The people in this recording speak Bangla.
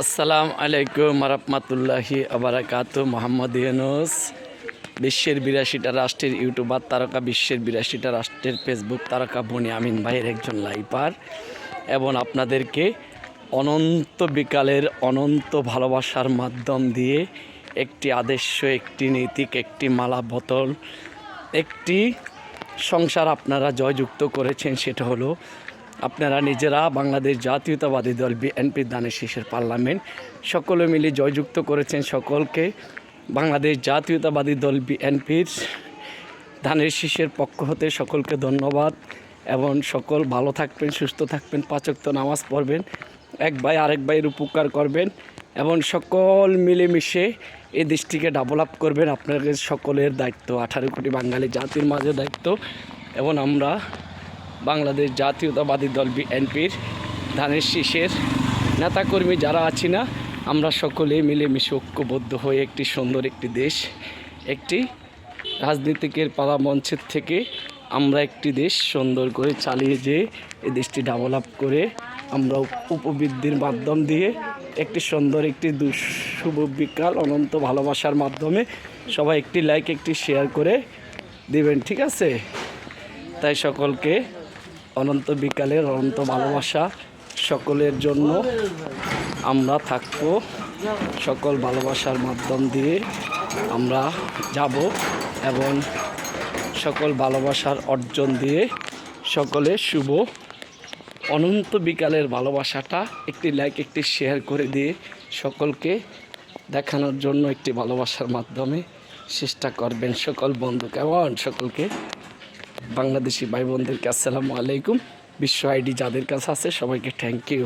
আসসালামু আলাইকুম রাহমাতুল্লাহি আবারাকাতু। মোহাম্মদ ইউনুস বিশ্বের ৮২টা রাষ্ট্রের ইউটিউবার তারকা, বিশ্বের ৮২টা রাষ্ট্রের ফেসবুক তারকা বনিয়ামিন ভাইয়ের একজন লাইপার, এবং আপনাদেরকে অনন্ত বিকালের অনন্ত ভালোবাসার মাধ্যম দিয়ে একটি আদর্শ, একটি নৈতিক, একটি মালা বোতল, একটি সংসার আপনারা জয়যুক্ত করেছেন। সেটা হলো আপনারা নিজেরা বাংলাদেশ জাতীয়তাবাদী দল বিএনপির ধানের শীষের পার্লামেন্ট সকলে মিলে জয়যুক্ত করেছেন। সকলকে বাংলাদেশ জাতীয়তাবাদী দল বিএনপির ধানের শীষের পক্ষ হতে সকলকে ধন্যবাদ, এবং সকল ভালো থাকবেন, সুস্থ থাকবেন, ৫ ওয়াক্ত নামাজ পড়বেন, এক ভাই আরেক ভাইয়ের উপকার করবেন, এবং সকল মিলেমিশে এই দেশটিকে ডেভেলপ করবেন। আপনাদের সকলের দায়িত্ব, ১৮ কোটি বাঙালি জাতির মাঝে দায়িত্ব। এবং আমরা বাংলাদেশ জাতীয়তাবাদী দল বিএনপির ধানের শীষের নেতাকর্মী যারা আছি না, আমরা সকলে মিলেমিশে ঐক্যবদ্ধ হয়ে একটি সুন্দর একটি দেশ, একটি রাজনীতিকের পালা মঞ্চের থেকে আমরা একটি দেশ সুন্দর করে চালিয়ে যেয়ে এই দেশটি ডেভেলপ করে আমরা উপবৃদ্ধির মাধ্যম দিয়ে একটি সুন্দর একটি শুভ বিকাল অনন্ত ভালোবাসার মাধ্যমে সবাই একটি লাইক, একটি শেয়ার করে দিবেন, ঠিক আছে? তাই সকলকে অনন্ত বিকালের অনন্ত ভালোবাসা সকলের জন্য আমরা থাকব। সকল ভালোবাসার মাধ্যম দিয়ে আমরা যাব, এবং সকল ভালোবাসার অর্জন দিয়ে সকলে শুভ অনন্ত বিকালের ভালোবাসাটা একটি লাইক, একটি শেয়ার করে দিয়ে সকলকে দেখানোর জন্য একটি ভালোবাসার মাধ্যমে চেষ্টা করবেন। সকল বন্ধু কেমন, সকলকে বাংলাদেশি ভাই বোনদেরকে আসসালামু আলাইকুম। বিশ্ব আইডি যাদের কাছে আছে সবাইকে থ্যাংক ইউ।